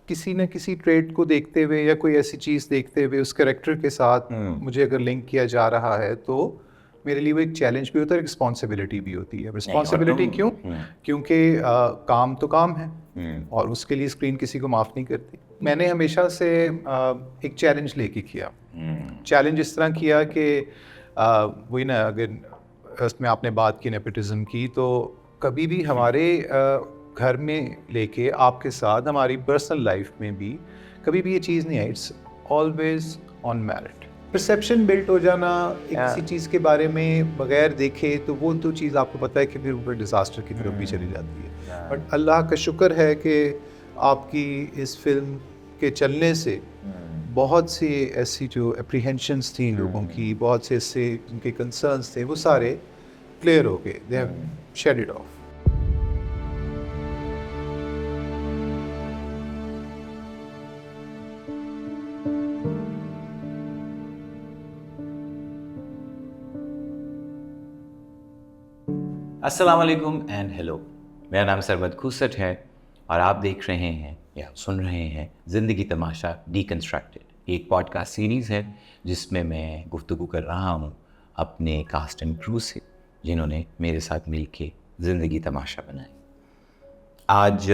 किसी न किसी ट्रेड को देखते हुए या कोई ऐसी चीज़ देखते हुए उस कैरेक्टर के साथ मुझे अगर लिंक किया जा रहा है तो मेरे लिए वो एक चैलेंज भी होता है, रिस्पॉन्सिबिलिटी भी होती है। रिस्पॉन्सिबिलिटी क्यों? क्योंकि काम तो काम है और उसके लिए स्क्रीन किसी को माफ़ नहीं करती। मैंने हमेशा से एक चैलेंज लेके किया। चैलेंज इस तरह किया कि वही ना, अगर उसमें आपने बात की नेपोटिज्म की, तो कभी भी हमारे घर में लेके आपके साथ हमारी पर्सनल लाइफ में भी कभी भी ये चीज़ नहीं है। It's always on merit. Perception built हो जाना एक किसी चीज़ के बारे में बगैर देखे, तो वो तो चीज़ आपको पता है कि फिर ऊपर डिज़ास्टर की तरफ भी चली जाती है। बट अल्लाह का शुक्र है कि आपकी इस फिल्म के चलने से बहुत सी ऐसी जो अप्रीहेंशंस थी लोगों की, बहुत से ऐसे उनके कंसर्न्स थे, वो सारे क्लियर हो गए। They have shed it off. अस्सलाम वालेकुम एंड हेलो। मेरा नाम सरबत खूसट है और आप देख रहे हैं या सुन रहे हैं ज़िंदगी तमाशा डीकंस्ट्रक्टेड। ये एक पॉडकास्ट सीरीज़ है जिसमें मैं गुफ्तगू कर रहा हूँ अपने कास्ट एंड क्रू से जिन्होंने मेरे साथ मिलके ज़िंदगी तमाशा बनाई। आज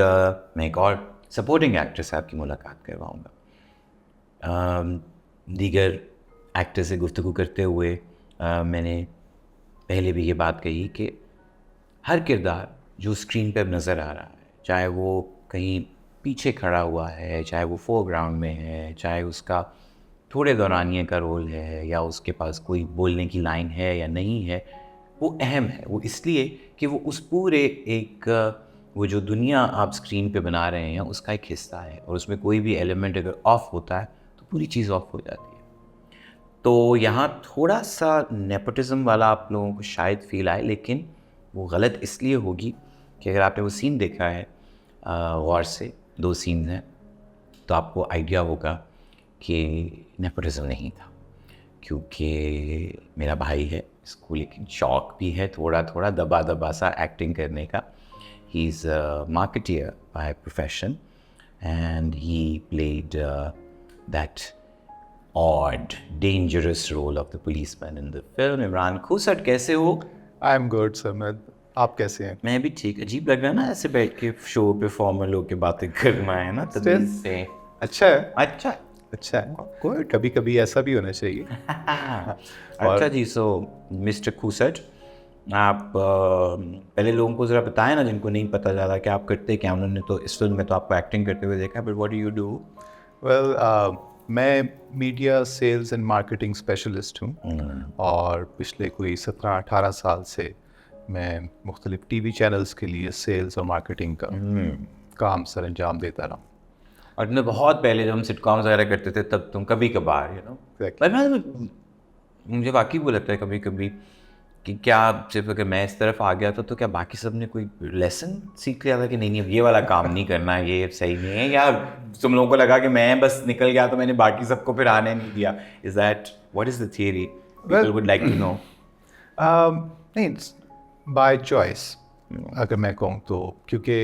मैं एक और सपोर्टिंग एक्टर साहब की मुलाकात करवाऊँगा। दीगर एक्टर से गुफ्तगू करते हुए मैंने पहले भी ये बात कही कि हर किरदार जो स्क्रीन पर नज़र आ रहा है, चाहे वो कहीं पीछे खड़ा हुआ है, चाहे वो फोरग्राउंड में है, चाहे उसका थोड़े दौरानिए का रोल है या उसके पास कोई बोलने की लाइन है या नहीं है, वो अहम है। वो इसलिए कि वो उस पूरे एक वो जो दुनिया आप स्क्रीन पे बना रहे हैं उसका एक हिस्सा है और उसमें कोई भी एलिमेंट अगर ऑफ होता है तो पूरी चीज़ ऑफ हो जाती है। तो यहाँ थोड़ा सा नेपोटिज्म वाला आप लोगों को शायद फील आए, लेकिन वो गलत इसलिए होगी कि अगर आपने वो सीन देखा है गौर से, 2 सीन हैं, तो आपको आइडिया होगा कि नेपोटिज्म नहीं था। क्योंकि मेरा भाई है, इसको लेकिन शौक भी है थोड़ा थोड़ा दबा दबा सा एक्टिंग करने का। He is a marketeer by profession and he played that odd, dangerous role of the policeman in the film. Imran Khoosat, कैसे हो? I am good sir. आप कैसे हैं? मैं भी ठीक। अजीब लग रहा है ना ऐसे बैठ के शो पे फॉर्मल होके बातें करना, है ना? तमीज़ से। अच्छा है। अच्छा अच्छा है, कोई कभी कभी ऐसा भी होना चाहिए। अच्छा जी। सो मिस्टर खूसट, आप पहले लोगों को ज़रा बताएं ना जिनको नहीं पता ज़्यादा कि आप करते क्या। उन्होंने तो इस फिल्म में तो आपको एक्टिंग करते हुए देखा, but what do you do? Well, मैं media sales and marketing specialist हूँ और पिछले कोई 17-18 साल से मैं मुख्तलिफ टीवी चैनल्स के लिए सेल्स और मार्केटिंग का काम सर अंजाम देता रहा हूँ। और तुमने बहुत पहले जब हम सिटकॉम्स वगैरह करते थे तब तुम कभी कभार Exactly. मुझे वाकई वो लगता है कभी कभी कि क्या सिर्फ अगर मैं इस तरफ आ गया तो क्या बाकी सब ने कोई लेसन सीख लिया था कि नहीं नहीं ये वाला काम नहीं करना है, ये सही नहीं है, या तुम लोगों को लगा कि मैं बस निकल गया तो मैंने बाकी सबको फिर आने नहीं दिया? Is that what is the theory? People would like to know. नहीं, बाय चॉइस अगर मैं कहूँ तो, क्योंकि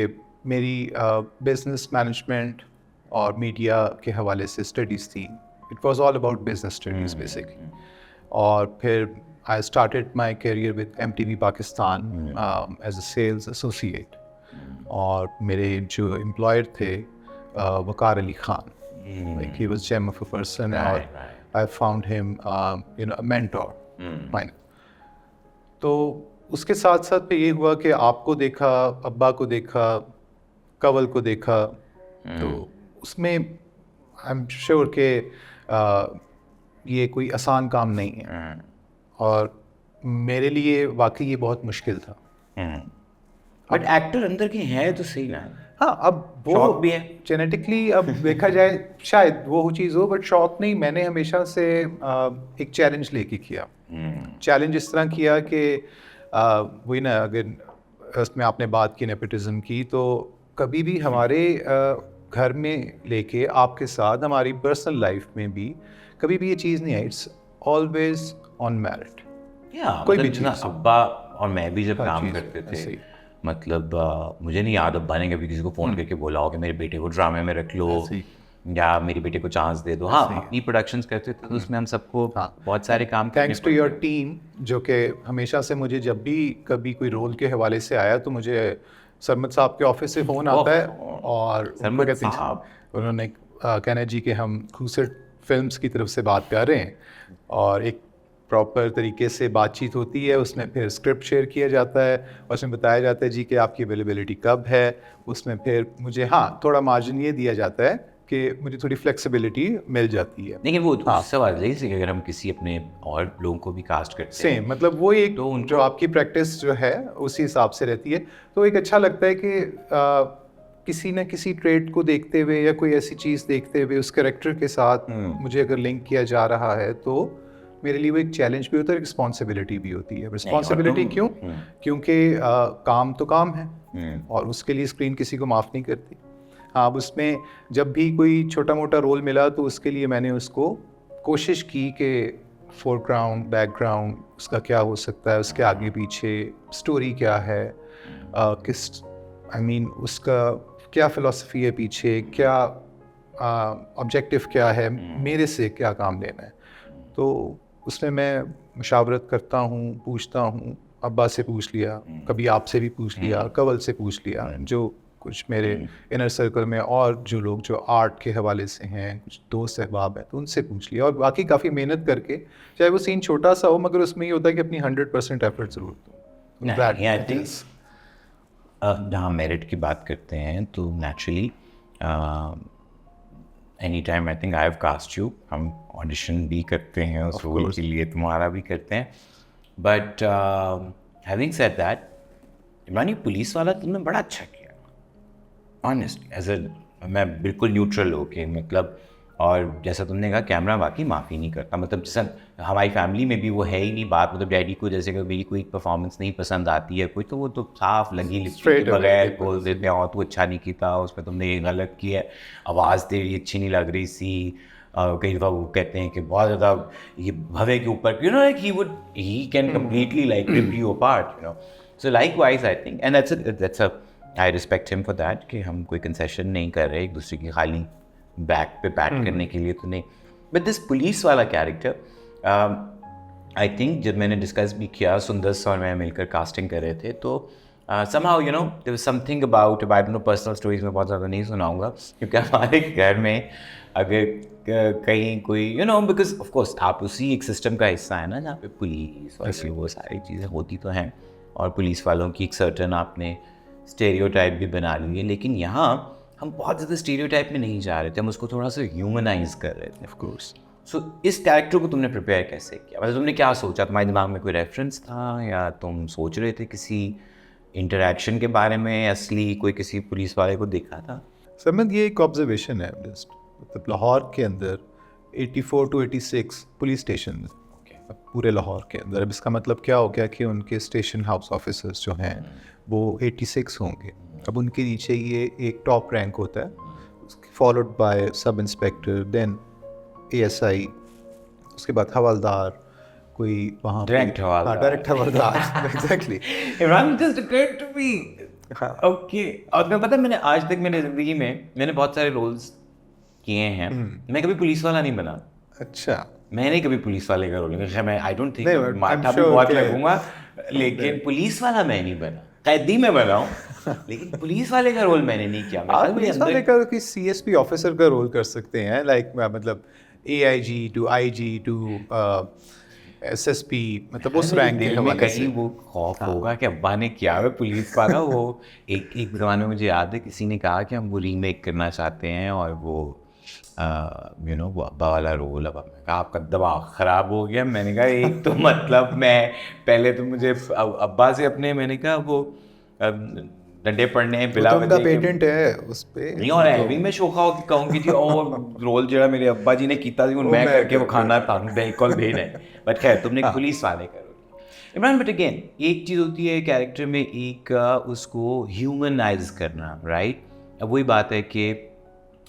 मेरी बिजनेस मैनेजमेंट और मीडिया के हवाले से स्टडीज़ थी। It was all about business studies basically. और फिर I started my career with MTV Pakistan as a sales associate. और मेरे जो एम्प्लॉयर थे Waqar Ali Khan, like he was gem of a person, और I found him a mentor fine. तो उसके साथ साथ फिर ये हुआ कि आपको देखा, अब्बा को देखा, कंवल को देखा, तो उसमें आई एम श्योर कि ये कोई आसान काम नहीं है और मेरे लिए वाकई ये बहुत मुश्किल था। बट एक्टर अंदर के हैं तो सही ना। हाँ, अब वो शौक भी है जेनेटिकली, अब देखा जाए शायद वो चीज़ हो, बट शौक नहीं। मैंने हमेशा से एक चैलेंज लेके किया। चैलेंज इस तरह किया कि वही ना, अगर उसमें आपने बात की नेपोटिज्म की, तो कभी भी हमारे घर में लेके आपके साथ हमारी पर्सनल लाइफ में भी कभी भी ये चीज़ नहीं है। It's always on merit. या कोई भी मतलब चीज़। अब्बा और मैं भी जब हर काम चीज़ करते ऐसे थे, ही। मतलब मुझे नहीं याद अब्बा ने कभी किसी को फ़ोन करके बोला हो कि मेरे बेटे को ड्रामे में रख लो या मेरे बेटे को चांस दे दो। हाँ, अपनी प्रोडक्शंस करते थे तो उसमें हम सबको बहुत सारे काम थैंक्स टू योर टीम, जो कि हमेशा से मुझे जब भी कभी कोई रोल के हवाले से आया तो मुझे सरमद साहब के ऑफिस से फ़ोन आता है और सरमद साहब उन्होंने कहना जी कि हम खूसट फिल्म्स की तरफ से बात कर रहे हैं और एक प्रॉपर तरीके से बातचीत होती है, उसमें फिर स्क्रिप्ट शेयर किया जाता है और उसमें बताया जाता है जी कि आपकी अवेलेबिलिटी कब है। उसमें फिर मुझे थोड़ा मार्जिन ये दिया जाता है कि मुझे थोड़ी फ्लेक्सिबिलिटी मिल जाती है। लेकिन वो सवाल है कि अगर हम किसी अपने और लोगों को भी कास्ट करते हैं सेम मतलब वो एक तो जो आपकी प्रैक्टिस जो है उसी हिसाब से रहती है। तो एक अच्छा लगता है कि किसी न किसी ट्रेड को देखते हुए या कोई ऐसी चीज़ देखते हुए उस कैरेक्टर के साथ मुझे अगर लिंक किया जा रहा है तो मेरे लिए वो एक चैलेंज भी होता है, रिस्पॉन्सिबिलिटी भी होती है। रिस्पॉन्सिबिलिटी क्यों? क्योंकि काम तो काम है और उसके लिए स्क्रीन किसी को माफ़ नहीं करती। हाँ, अब उसमें जब भी कोई छोटा मोटा रोल मिला तो उसके लिए मैंने उसको कोशिश की कि फोरग्राउंड बैकग्राउंड उसका क्या हो सकता है, उसके आगे पीछे स्टोरी क्या है, किस उसका क्या फ़िलॉसफी है पीछे, क्या ऑब्जेक्टिव क्या है, मेरे से क्या काम लेना है। तो उसमें मैं मशावरत करता हूँ, पूछता हूँ, अब्बा से पूछ लिया, कभी आपसे भी पूछ लिया, कवल से पूछ लिया, जो कुछ मेरे इनर सर्कल में और जो लोग जो आर्ट के हवाले से हैं, कुछ दोस्त अहबाब हैं, तो उनसे पूछ लिया। और बाकी काफ़ी मेहनत करके, चाहे वो सीन छोटा सा हो मगर उसमें ये होता है कि अपनी 100% एफर्ट ज़रूर दूँ। जहाँ मेरिट की बात करते हैं तो naturally any time I think I have cast you, हम ऑडिशन भी करते हैं उस रोल के लिए, तुम्हारा भी करते हैं। But having said that, Imran, ये पुलिस वाला तुमने बड़ा अच्छा किया ऑनेस्टली, एज ए मैं बिल्कुल न्यूट्रल हो के मतलब। और जैसा तुमने कहा, कैमरा वाकई माफ़ी नहीं करता। मतलब जैसा हमारी फैमिली में भी वो है ही नहीं बात। मतलब डैडी को जैसे कभी कोई परफॉर्मेंस नहीं पसंद आती है कोई, तो वो तो साफ लगी लिपस्टिक के बगैर बोल देते हैं और तू अच्छा नहीं किया, उसमें तुमने ये गलत किया, आवाज़ तेरी अच्छी नहीं लग रही सी। कई दफ़ा वो कहते हैं कि बहुत ज़्यादा ये भवे के ऊपर, you know, like he can completely like rip you apart, you know. So likewise I think, and that's a I respect him for that, कि हम कोई कंसेशन नहीं कर रहे एक दूसरे की खाली बैक पे बैट करने के लिए तो नहीं। बट दिस पुलिस वाला कैरेक्टर, आई थिंक जब मैंने डिस्कस भी किया, सुंदर और मैं मिलकर कास्टिंग कर रहे थे, तो somehow you know there was something about no personal stories में बहुत ज़्यादा नहीं सुनाऊंगा, क्योंकि हमारे घर में अगर कहीं कोई you know, because of course आप उसी एक सिस्टम का हिस्सा है ना जहाँ पे पुलिस और वो सारी चीज़ें होती तो हैं, और पुलिस वालों की एक सर्टन आपने स्टेरियोटाइप भी बना ली है। लेकिन यहाँ हम बहुत ज़्यादा स्टीरियोटाइप में नहीं जा रहे थे, हम उसको थोड़ा सा ह्यूमनाइज कर रहे थे। Of course. सो इस कैरेक्टर को तुमने प्रिपेयर कैसे किया? मतलब तुमने क्या सोचा? तुम्हारे दिमाग में कोई रेफरेंस था या तुम सोच रहे थे किसी इंटरेक्शन के बारे में, असली कोई किसी पुलिस वाले को देखा था? समझ, ये एक ऑब्जर्वेशन है जस्ट, मतलब लाहौर के अंदर 84 to 86 पुलिस स्टेशन पूरे लाहौर के अंदर। अब इसका मतलब क्या हो गया कि उनके स्टेशन हाउस ऑफिसर्स जो हैं वो 86 होंगे। अब उनके नीचे ये एक टॉप रैंक होता है, followed by sub inspector, then ASI, उसके बाद हवलदार, कोई वहाँ डायरेक्ट हवलदार exactly. Imran, just occurred to me, okay. और मैं पता, मैंने आज तक मेरी ज़िंदगी में मैंने बहुत सारे रोल्स किए हैं, मैं कभी पुलिस वाला नहीं बना। अच्छा, मैंने कभी पुलिस वाले का रोल नहीं, मैं आई डोंट थिंक माथा भी बहुत लगूंगा, लेकिन पुलिस वाला मैं नहीं बना। कैदी में बना हूँ लेकिन पुलिस वाले का रोल मैंने नहीं किया। आप पुलिस वाले का कि CSP ऑफिसर का रोल कर सकते हैं, लाइक मतलब AIG to IG to SSP, मतलब उस रैंक के हवाले से वो खौफ होगा कि अब्बा ने किया है पुलिस वाला। वो एक ज़माने में मुझे याद है किसी ने कहा कि हम वो रीमेक करना चाहते हैं और वो यू नो वो अब्बा वाला रोल। अब मैंने कहा आपका दिमाग ख़राब हो गया। मैंने कहा एक तो मतलब मैं पहले तो मुझे अब्बा से अपने, मैंने कहा वो डंडे पड़ने बिला तो उनका पेटेंट है उस पे नहीं, और हैवी में शोखा कहूँगी थी और रोल जो मेरे अब्बा जी ने किया था मैं करके वो खाना था बिल्कुल भी नहीं। बट खैर, तुमने पुलिस वाले का रोल। इमरान, बट अगेन एक चीज़ होती है कैरेक्टर में, एक उसको ह्यूमनाइज करना, राइट? अब वही बात है कि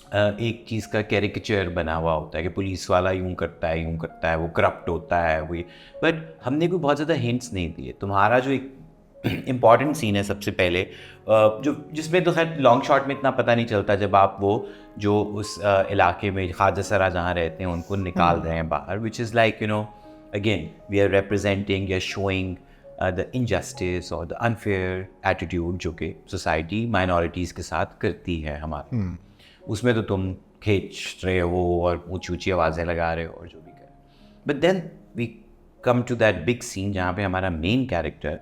एक चीज़ का कैरिकेचर बना हुआ होता है कि पुलिस वाला यूँ करता है, वो करप्ट होता है, वही। बट हमने कोई बहुत ज़्यादा हिंट्स नहीं दिए। तुम्हारा जो एक इम्पॉर्टेंट सीन है सबसे पहले, जो जिसमें तो खैर लॉन्ग शॉट में इतना पता नहीं चलता, जब आप वो जो उस इलाके में ख्वाजा सरा जहाँ रहते हैं उनको निकाल रहे हैं बाहर, which is like you know again we are representing या शोइंग द इनजस्टिस और द अनफेयर एटीट्यूड जो कि सोसाइटी माइनॉरिटीज़ के साथ करती है हमारे। उसमें तो तुम खींच रहे हो और ऊंची ऊंची आवाज़ें लगा रहे हो और जो भी कर, but then we come to that big scene जहाँ पे हमारा मेन कैरेक्टर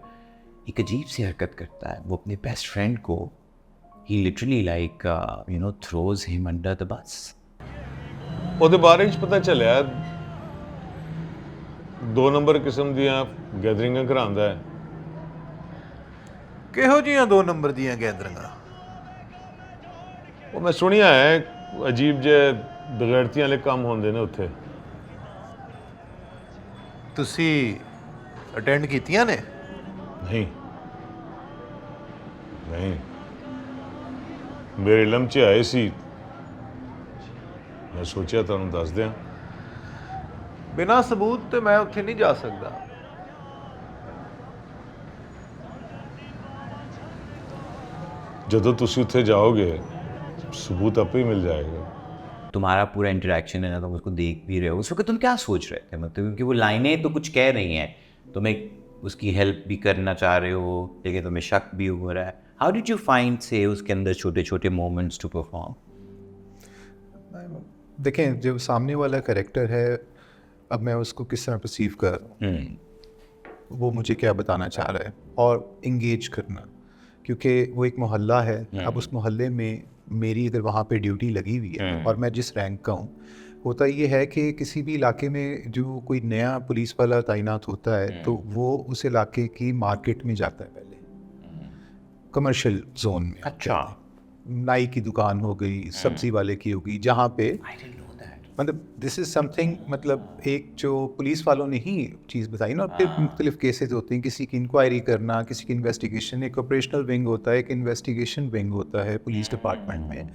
एक अजीब सी हरकत करता है। वो अपने बेस्ट फ्रेंड को he literally like you know throws him under the bus. ਉਹਦੇ ਬਾਰੇ ਚ ਪਤਾ ਚੱਲਿਆ 2 ਨੰਬਰ ਕਿਸਮ ਦੀਆਂ ਗੈਦਰਿੰਗਾਂ ਕਰਾਉਂਦਾ ਹੈ। ਕਿਹੋ ਜੀਆਂ 2 ਨੰਬਰ ਦੀਆਂ ਗੈਦਰਿੰਗਾਂ? ਉਹ ਮੈਂ ਸੁਣਿਆ ਹੈ ਅਜੀਬ ਜਿਹੇ ਬਗੈਰਤੀਆਂ ਵਾਲੇ ਕੰਮ ਹੁੰਦੇ ਨੇ ਉੱਥੇ। ਤੁਸੀਂ ਅਟੈਂਡ ਕੀਤੀਆਂ ਨੇ? ਨਹੀਂ ਨਹੀਂ, ਮੇਰੇ ਇਲਮ 'ਚ ਆਏ ਸੀ, ਮੈਂ ਸੋਚਿਆ ਤੁਹਾਨੂੰ ਦੱਸ ਦਿਆਂ। ਬਿਨਾਂ ਸਬੂਤ ਤੇ ਮੈਂ ਉੱਥੇ ਨਹੀਂ ਜਾ ਸਕਦਾ। ਜਦੋਂ ਤੁਸੀਂ ਉੱਥੇ ਜਾਓਗੇ सबूत आपे ही मिल जाएगा। तुम्हारा पूरा इंटरेक्शन है ना, तुम उसको देख भी रहे हो, उस वक्त तुम क्या सोच रहे थे? मतलब क्योंकि वो लाइनें तो कुछ कह रही हैं, तुम्हें उसकी हेल्प भी करना चाह रहे हो लेकिन तुम्हें शक भी हो रहा है। हाउ डिड यू फाइंड से उसके अंदर छोटे छोटे मोमेंट्स टू परफॉर्म? देखें, जब सामने वाला कैरेक्टर है, अब मैं उसको किस तरह परसीव कर रहा हूँ, वो मुझे क्या बताना चाह रहा है, और इंगेज करना, क्योंकि वो एक मोहल्ला है। अब उस मोहल्ले में मेरी इधर वहाँ पे ड्यूटी लगी हुई है और मैं जिस रैंक का हूँ, होता ये है कि किसी भी इलाके में जो कोई नया पुलिस वाला तैनात होता है तो वो उस इलाके की मार्केट में जाता है, पहले कमर्शियल जोन में। अच्छा, नाई की दुकान हो गई, सब्जी वाले की हो गई, जहाँ पे मतलब दिस इज़ समथिंग, मतलब एक जो पुलिस वालों ने ही चीज़ बताई ना। फिर मुख्तलिफ केसेस होते हैं, किसी की इंक्वायरी करना, किसी की इन्वेस्टिगेशन। एक ऑपरेशनल विंग होता है, एक इन्वेस्टिगेशन विंग होता है पुलिस डिपार्टमेंट में,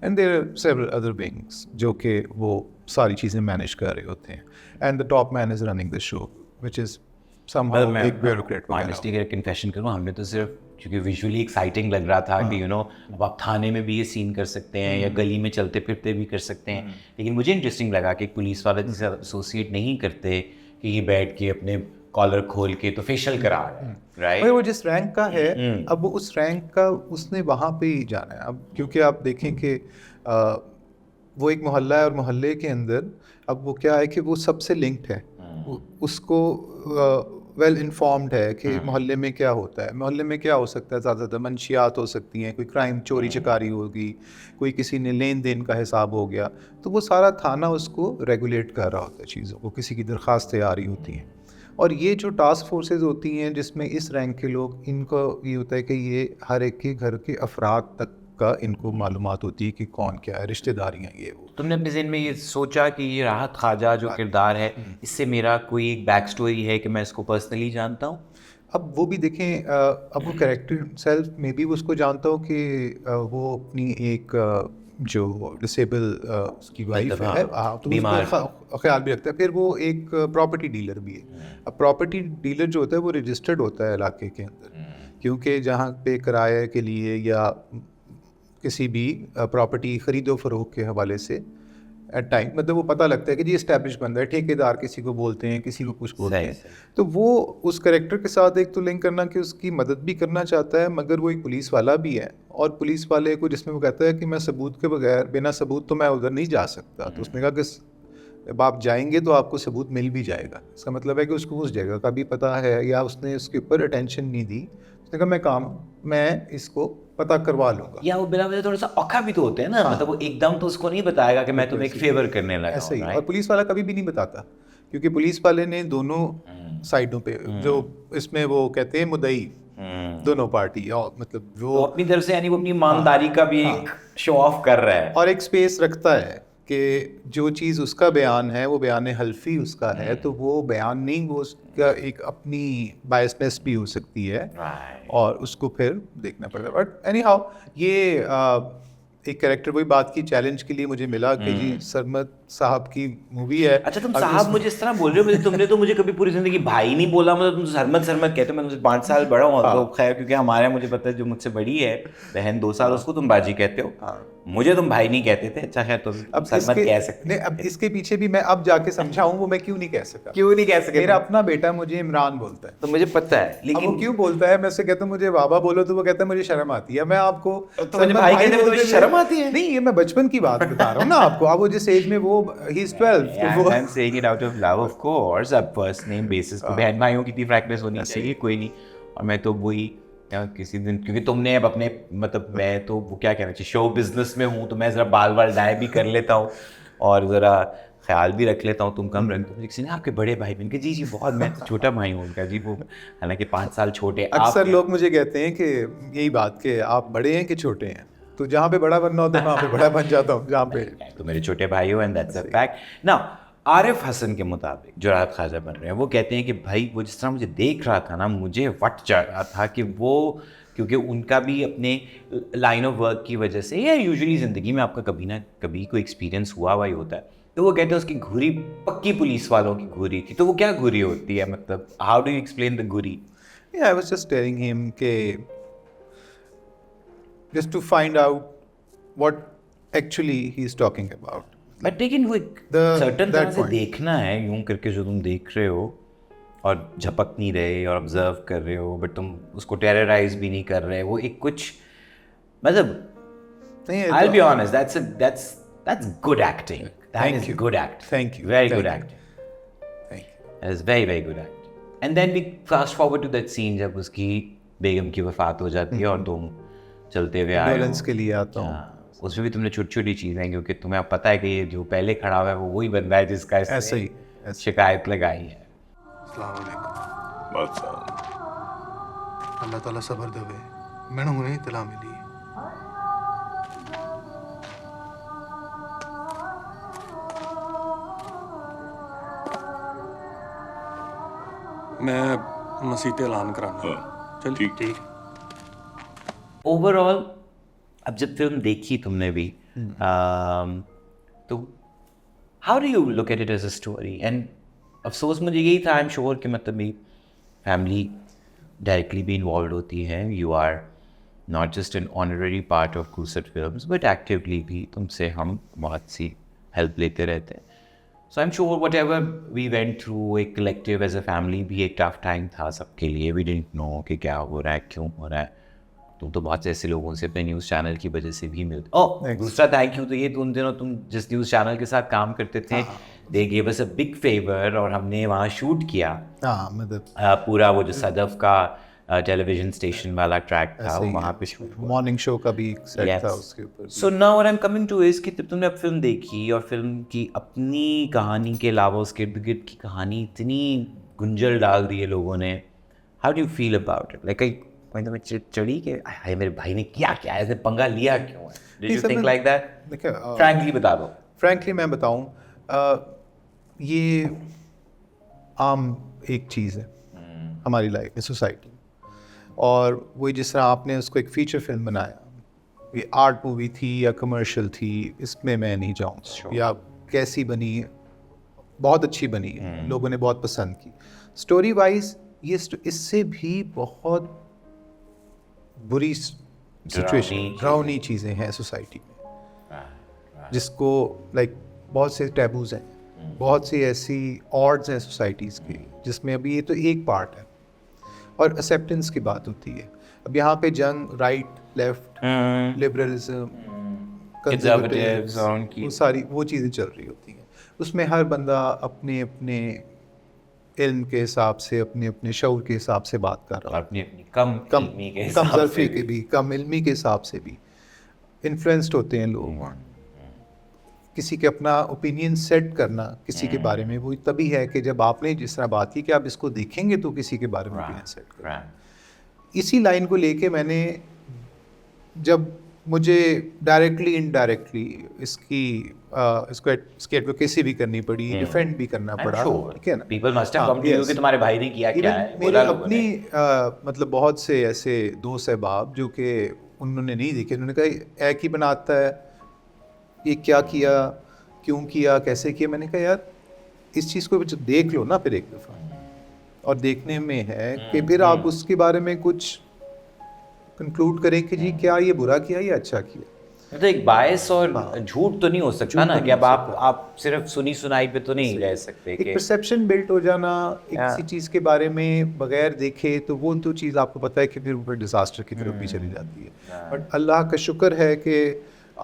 and there are several other wings जो कि वो सारी चीज़ें मैनेज कर रहे होते हैं, and the top man is running the show, which is somehow एक ब्यूरोक्रेट। ऑनेस्टली अगर कन्फेशन करूँ, हमने तो सिर्फ क्योंकि विजुअली एक्साइटिंग लग रहा था कि यू नो अब आप थाने में भी ये सीन कर सकते हैं या गली में चलते फिरते भी कर सकते हैं, लेकिन मुझे इंटरेस्टिंग लगा कि पुलिस वाले जिसे एसोसिएट नहीं करते कि ये बैठ के अपने कॉलर खोल के तो फेशियल करा रहे हैं, राइट? वो जिस रैंक का है, अब वो उस रैंक का उसने वहाँ पे ही जाना है। अब क्योंकि आप देखें कि वो एक मोहल्ला है और मोहल्ले के अंदर अब वो क्या है कि वो सबसे लिंक्ड है, उसको वेल इन्फॉर्म्ड है कि मोहल्ले में क्या होता है, मोहल्ले में क्या हो सकता है। ज़्यादातर मंशियात हो सकती हैं, कोई क्राइम, चोरी चकारी होगी, कोई किसी ने लेन देन का हिसाब हो गया, तो वो सारा थाना उसको रेगुलेट कर रहा होता है चीज़ों को, किसी की दरख्वास्तें आ रही होती हैं। और ये जो टास्क फोर्सेस होती हैं जिसमें इस रैंक के लोग, इनको ये होता है कि ये हर एक के घर के अफराद तक का इनको मालूमात होती है कि कौन क्या है, रिश्तेदारियाँ ये वो। तुमने अपने ज़हन में ये सोचा कि ये राहत ख्वाजा जो किरदार है, इससे मेरा कोई एक बैक स्टोरी है कि मैं इसको पर्सनली जानता हूँ? अब वो भी देखें, अब वो कैरेक्टर सेल्फ में भी उसको जानता हूँ कि वो अपनी एक जो डिसेबल उसकी वाइफ है, तो उसका ख्याल भी रखता है। फिर वो एक प्रॉपर्टी डीलर भी है। अब प्रॉपर्टी डीलर जो होता है वो रजिस्टर्ड होता है इलाके के अंदर, क्योंकि जहाँ पे किराए के लिए या किसी भी प्रॉपर्टी ख़रीदो फ़रोख्त के हवाले से एट टाइम, मतलब वो पता लगता है कि जी इस्टेब्लिश बंदा है, ठेकेदार किसी को बोलते हैं, किसी को कुछ बोलते हैं। तो वो उस कैरेक्टर के साथ एक तो लिंक करना कि उसकी मदद भी करना चाहता है, मगर वो एक पुलिस वाला भी है, और पुलिस वाले को जिसमें वो कहता है कि मैं सबूत के बगैर, बिना सबूत तो मैं उधर नहीं जा सकता। तो उसने कहा कि अब आप जाएंगे तो आपको सबूत मिल भी जाएगा। इसका मतलब है कि उसको उस जगह का भी पता है, या उसने उसके ऊपर अटेंशन नहीं दी। उसने कहा मैं इसको पता करवा लूँगा। या वो बिना वजह थोड़ा सा औखा भी तो होते हैं ना, मतलब वो एकदम तो उसको नहीं बताएगा कि मैं तुम्हें एक फेवर करने लगा ऐसे ही। हूँ, और पुलिस वाला कभी भी नहीं बताता, क्योंकि पुलिस वाले ने दोनों साइडों पे, जो इसमें वो कहते हैं मुद्दई, दोनों पार्टी, और मतलब वो अपनी तरफ से, यानी वो अपनी ईमानदारी का भी एक शो ऑफ कर रहा है, और एक स्पेस रखता है कि जो चीज़ उसका बयान है वो बयान हल्फी उसका है, तो वो बयान नहीं, वो उसका एक अपनी बायसनेस भी हो सकती है, और उसको फिर देखना पड़ता है। बट एनी हाउ, ये एक कैरेक्टर वही बात की चैलेंज के लिए मुझे मिला कि जी सरमद साहब की मूवी है। अच्छा तुम अब साहब मुझे इस तरह बोल रहे हो, तुमने तो मुझे कभी पूरी जिंदगी भाई नहीं बोला, मतलब तुम सरमद सरमद कहते हो। मैं तुमसे 5 साल बड़ा हूँ तो खैर, क्योंकि हमारे मुझे पता है जो मुझसे बड़ी है बहन 2 साल, उसको तुम बाजी कहते हो, मुझे तुम भाई नहीं कहते थे। अच्छा है, तुम अब सरमद कह सकते नहीं, अब इसके पीछे भी मैं अब जाके समझाऊं वो मैं क्यों नहीं कह सका। क्यों नहीं कह सके? मेरा अपना बेटा मुझे इमरान बोलता है, तो मुझे पता है, अब लेकिन वो क्यों बोलता है, मैं उससे कहता हूँ मुझे बाबा बोलो, तो वो कहता है मुझे शर्म आती है। मैं आपको तो मुझे सरमद भाई कहते हुए बोलते तुम्हें शर्म आती है? नहीं, ये मैं बचपन की बात बता रहा हूँ ना आपको। अब वो जिस एज में वो ही इज 12 तो वो I'm saying it out of love, of course, अब फर्स्ट नेम बेसिस पे बहन भाइयों की इतनी फ्रैंकनेस होनी चाहिए, कोई नहीं। और मैं तो वही किसी दिन, क्योंकि तुमने अब अपने, मतलब मैं तो वो क्या कहना चाहिए, शो बिजनेस में हूँ, तो मैं ज़रा बाल वाल डाई भी कर लेता हूँ और ज़रा ख्याल भी रख लेता हूँ, तुम कम रखते हो। किसी ने आपके बड़े भाई बहन के, जी जी बहुत, मैं तो छोटा भाई हूँ उनका जी, वो हालांकि 5 साल छोटे। अक्सर लोग मुझे कहते हैं कि यही बात कि आप बड़े हैं कि छोटे हैं, तो जहाँ पे बड़ा बनना होता है मैं वहाँ पे बड़ा बन जाता हूँ जहाँ पे। तो मेरे छोटे भाई हो, and that's a fact. Now Arif Hasan के मुताबिक जो राहत ख्वाजा बन रहे हैं, वो कहते हैं कि भाई वो जिस तरह मुझे देख रहा था ना, मुझे वट जा रहा था कि वो, क्योंकि उनका भी अपने लाइन ऑफ वर्क की वजह से, या यूजुअली ज़िंदगी में आपका कभी ना कभी कोई एक्सपीरियंस हुआ ही होता है, तो वो कहते हैं उसकी घुरी पक्की पुलिस वालों की घुरी थी। तो वो क्या घुरी होती है, मतलब how do you explain the घुरी? I was just telling him के just to find out what actually he is talking about. But लेकिन वो एक सर्टन तरह से देखना है, यूं करके जो तुम देख रहे हो और झपक नहीं रहे और ऑब्जर्व कर रहे हो, बट तुम उसको टेरराइज भी नहीं कर रहे, वो एक कुछ, मतलब नहीं, I'll be honest, that's good acting. That Thank is you. good acting. Thank you. Very Thank good you. acting. Thank you. That is very very good acting. And then we fast forward to that scene जब उसकी बेगम की वफात हो जाती है और तुम चलते हुए आए Condolence के लिए आता हूँ। हाँ, उसमें भी तुमने छोटी छोटी चीज़ें, क्योंकि तुम्हें अब पता है कि ये जो पहले खड़ा हुआ है वो वही बंदा है जिसका इसने ऐसे ही, ऐसे। शिकायत लगाई है। अस्सलाम वालेकुम। बस अल्लाह ताला सबर देवे। मैंने हुने इतला मिली मैं मसीह ऐलान कराना। चल ठीक। ओवरऑल अब जब फिल्म देखी तुमने भी, तो how do you look at it as a story? And अफसोस मुझे यही था, आई एम श्योर कि मतलब मेरी फैमिली डायरेक्टली भी इन्वॉल्व होती है, you are not just an honorary part of Khoosat films but actively भी तुमसे हम बहुत सी हेल्प लेते रहते हैं। So I am sure whatever we went through, एक कलेक्टिव एज अ फैमिली भी एक टफ टाइम था सबके लिए। वी डिडंट नो कि क्या हो रहा है, क्यों हो रहा है। तुम तो बहुत से ऐसे लोगों से अपने न्यूज़ चैनल की वजह से भी मिलते। ओह, दूसरा थैंक यू तो ये, उन दिनों तुम जिस न्यूज़ चैनल के साथ काम करते थे, they gave us a big favour, और हमने वहाँ शूट किया हाँ, मतलब पूरा वो जो सदफ का टेलीविजन स्टेशन वाला ट्रैक था, वो वहाँ पे शूट हुआ। मॉर्निंग शो का भी एक सेट Yes. था उसके ऊपर। So now what I'm coming to is कि जब तुमने अब फिल्म देखी और फिल्म की अपनी कहानी के अलावा उसके इर्द गिर्द की कहानी इतनी गुंजल डाल दी है लोगों ने, how do you feel about it? Like कई पॉइंट में चढ़ी के हाय मेरे भाई ने क्या क्या ऐसे पंगा लिया क्यों है? Did you think like that? देखिए, Frankly बता दो। फ्रैंकली मैं बताऊं, ये आम एक चीज़ है हमारी लाइफ में, सोसाइटी में, और वही जिस तरह आपने उसको एक फीचर फिल्म बनाया, ये आर्ट मूवी थी या कमर्शियल थी, इसमें मैं नहीं जाऊँ या कैसी बनी, बहुत अच्छी बनी है, लोगों ने बहुत पसंद की। स्टोरी वाइज ये इससे भी बहुत बुरी सिचुएशन, ड्राउनी चीज़ें हैं सोसाइटी में, जिसको लाइक बहुत से टैबूज हैं, बहुत सी ऐसी ऑर्ड्स हैं सोसाइटीज़ की, जिसमें अभी ये तो एक पार्ट है, और एक्सेप्टेंस की बात होती है। अब यहाँ पे जंग राइट लेफ्ट, लिबरलिज्म, कंजर्वेटिव्स, वो सारी वो चीज़ें चल रही होती हैं। उसमें हर बंदा अपने अपने इल्म के हिसाब से, अपने अपने शऊर के हिसाब से बात कर रहा है, अपनी अपनी कम इल्मी के कम हिसाब ज़र्फ़ी से के भी, कम इल्मी के हिसाब से भी इन्फ्लुएंस्ड होते हैं लोग। किसी के अपना ओपिनियन सेट करना किसी के बारे में वो तभी है कि जब आपने जिस तरह बात की कि आप इसको देखेंगे तो किसी के बारे में ओपिनियन सेट करें। इसी लाइन को लेके मैंने, जब मुझे डायरेक्टली इनडायरेक्टली इसकी एडवोकेसी भी करनी पड़ी, डिफेंड भी करना पड़ा, ठीक है ना। People must have come to you कि तुम्हारे भाई ने किया क्या है। मेरे अपनी मतलब बहुत से ऐसे दोस्त अहबाब जो कि उन्होंने नहीं देखी, उन्होंने कहा एक ही बनाता है, ये क्या किया, क्यों किया, कैसे किया। मैंने कहा यार इस चीज़ को देख लो ना फिर एक दफ़ा, और देखने में है कि फिर आप उसके बारे में कुछ कंक्लूड करें कि जी क्या ये बुरा किया या अच्छा किया। तो एक बायस और झूठ तो नहीं हो सकता ना तो कि अब आप सिर्फ सुनी सुनाई पे तो नहीं रह सकते एक कि परसेप्शन बिल्ट हो जाना एक किसी चीज़ के बारे में बगैर देखे, तो वो तो चीज़ आपको पता है कि फिर ऊपर डिज़ास्टर की तरफ भी चली जाती है। बट अल्लाह का शुक्र है कि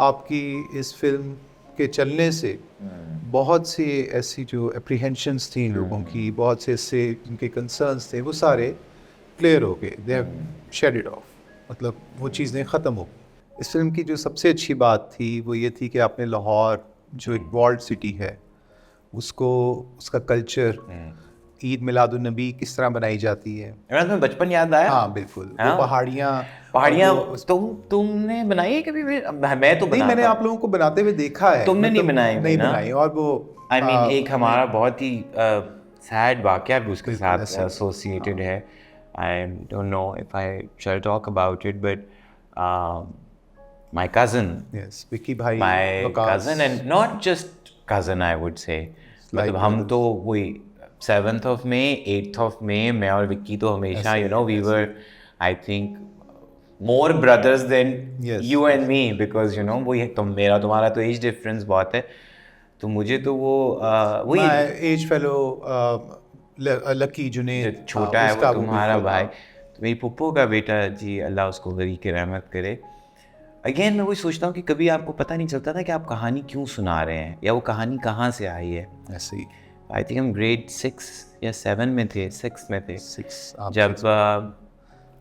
आपकी इस फिल्म के चलने से बहुत सी ऐसी जो अप्रीहेंशंस थी लोगों की, बहुत से ऐसे उनके कंसर्न्स थे, वो सारे क्लियर हो गए, they have shed it off, मतलब वो चीज़ें ख़त्म हो गई। इस फिल्म की जो सबसे अच्छी बात थी वो ये थी कि आपने लाहौर जो एक वॉल्ड सिटी है उसको, उसका कल्चर, ईद मिलादुन्नबी किस तरह बनाई जाती है। इमरान तुम्हें बचपन याद आया? हाँ बिल्कुल, हाँ? वो पहाड़ियाँ तुमने बनाई है कभी भी? मैं तो नहीं, मैंने आप लोगों को बनाते हुए देखा है, तुमने नहीं बनाई नहीं ना? बनाई। और वो आई मीन एक हमारा बहुत ही सैड वाकया भी उसके साथ एसोसिएटेड है। I don't know if I shell talk about it, but my cousin, yes, Vicky भाई, my Waqas, cousin, and not just cousin, I would say, मतलब हम तो वही 7th of May 8th of May मैं और विक्की तो हमेशा you know we were I think more brothers than Yes. you and me, because you know वही तो मेरा तुम्हारा तो एज डिफरेंस बहुत है, तो मुझे तो वो वही एज फेलो लकी जुनेद छोटा है वो तुम्हारा भाई, तो मेरी पुप्पो का बेटा जी, अल्लाह उसको गरी की रहमत करे। अगेन मैं वही सोचता हूँ कि कभी आपको पता नहीं चलता था कि आप कहानी क्यों सुना रहे हैं या वो कहानी कहाँ से आई है। ऐसे ही आई थिंक हम ग्रेड 6 या 7 में थे, 6 में थे, 6 जब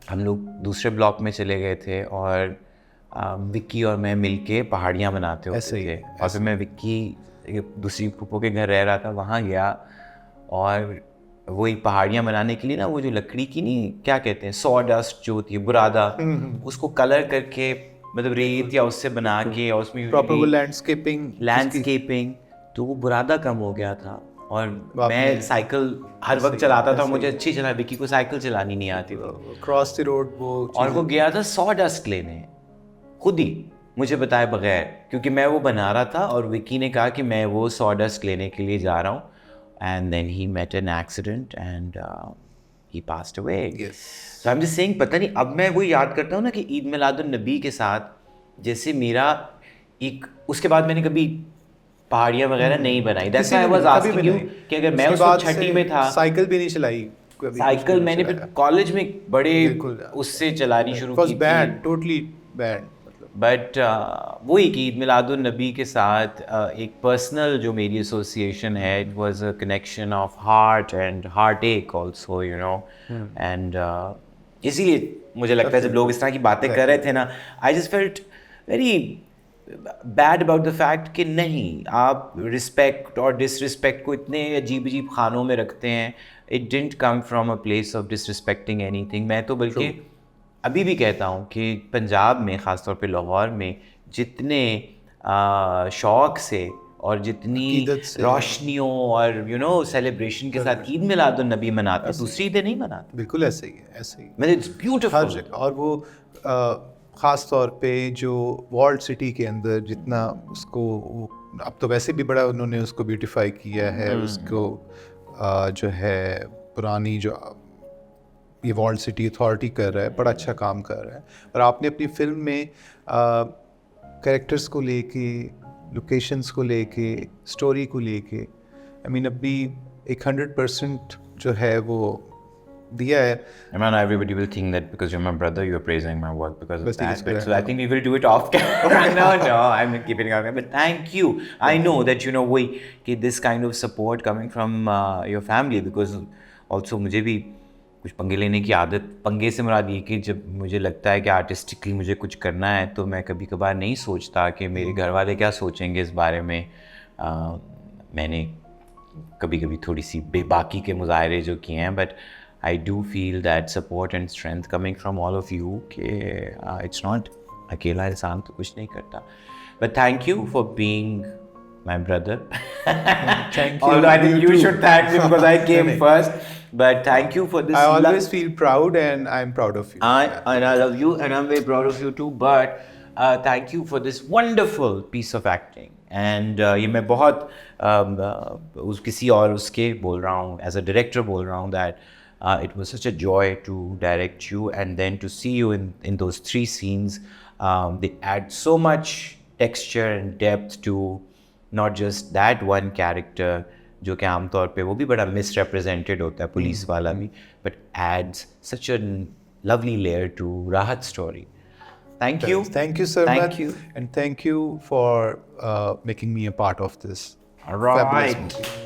हम लोग दूसरे ब्लॉक में चले गए थे और विक्की और मैं मिलके पहाड़ियाँ बनाते होते थे। और फिर मैं विक्की दूसरी पुप्पो के घर रह रहा था, वहाँ गया और वही पहाड़ियाँ बनाने के लिए ना वो जो लकड़ी की नहीं क्या कहते हैं, सॉ डस्ट जो होती है, बुरादा, उसको कलर करके मतलब रेत या उससे बना के, और उसमें प्रॉपर लैंडस्केपिंग, तो वो बुरादा कम हो गया था। और मैं साइकिल हर वक्त चलाता था, मुझे अच्छी चला, विक्की को साइकिल चलानी नहीं आती थी, क्रॉस द रोड वो, और वो गया था सॉ डस्ट लेने खुद ही मुझे बताए बगैर, क्योंकि मैं वो बना रहा था और विक्की ने कहा कि मैं वो सॉ डस्ट लेने के लिए जा रहा हूँ, and then he met an accident and he passed away. Yes. So I'm just saying, पता नहीं, अब मैं वो याद करता हूँ ना कि ईद मिलादुन्नबी के साथ जैसे मेरा एक, उसके बाद मैंने कभी पहाड़ियाँ वगैरह नहीं बनाई। That's why I was asking you कि अगर मैं उसको छठी में था, साइकिल भी नहीं चलाई, साइकिल मैंने फिर कॉलेज में बड़े उससे चलानी शुरू की थी, टोटली बैंड। बट वही कि ईद मिलादुन्नबी के साथ एक पर्सनल जो मेरी एसोसिएशन है, it was a connection of heart and heart एक ऑल्सो, यू नो, एंड इसीलिए मुझे लगता है जब लोग इस तरह की बातें कर रहे थे ना, I just felt very bad about the fact कि नहीं, आप रिस्पेक्ट और डिसरिस्पेक्ट को इतने अजीब अजीब खानों में रखते हैं। It didn't come from a place of disrespecting anything. मैं तो बल्कि अभी भी कहता हूँ कि पंजाब में, ख़ासतौर पे लाहौर में, जितने शौक़ से और जितनी रोशनियों और यू नो सेलिब्रेशन के साथ ईद मिलादुन्नबी मनाते, दूसरी ईदें नहीं मनाते। बिल्कुल ऐसे ही है, ऐसे ही, मतलब इट्स ब्यूटीफुल। और वो ख़ास तौर पे जो वॉल्ड सिटी के अंदर जितना उसको, अब तो वैसे भी बड़ा उन्होंने उसको ब्यूटीफाई किया है, उसको जो है पुरानी जो ये वॉल्ड सिटी अथॉरिटी कर रहा है, बड़ा अच्छा काम कर रहा है। और आपने अपनी फिल्म में कैरेक्टर्स को लेके, लोकेशंस को लेके, स्टोरी को लेके, आई मीन अभी एक 100% जो है वो दिया है। Man, everybody will think that because you're my brother, you're praising my work because of Bas that. ठीक है, So I think we will do it off camera. No, I'm not keeping it off camera. But thank you. I know that you know कि this kind of support coming from your family, because also मुझे भी कुछ पंगे लेने की आदत, पंगे से मुराद ये कि जब मुझे लगता है कि आर्टिस्टिकली मुझे कुछ करना है तो मैं कभी कभार नहीं सोचता कि मेरे घर वाले क्या सोचेंगे इस बारे में। मैंने कभी कभी थोड़ी सी बेबाकी के मुजाहरे जो किए हैं, but I do feel that support and strength coming from all of you कि इट्स नॉट, अकेला इंसान तो कुछ नहीं करता। But thank you for being my brother. Thank you. Although I think you should thank me because I came first. But thank you for this. I always feel proud, and I'm proud of you. I love you, and I'm very proud of you too. But thank you for this wonderful piece of acting. And ये मैं बहुत किसी और उसके बोल रहा हूँ, as a director बोल रहा हूँ that it was such a joy to direct you, and then to see you in those 3 scenes. They add so much texture and depth to not just that one character, जो कि आमतौर पे वो भी बड़ा misrepresented होता है, police वाला भी, but adds such a lovely layer to Rahat's story. Thank you. Thank you so Thank much. you. And thank you for making me a part of this All right. fabulous movie.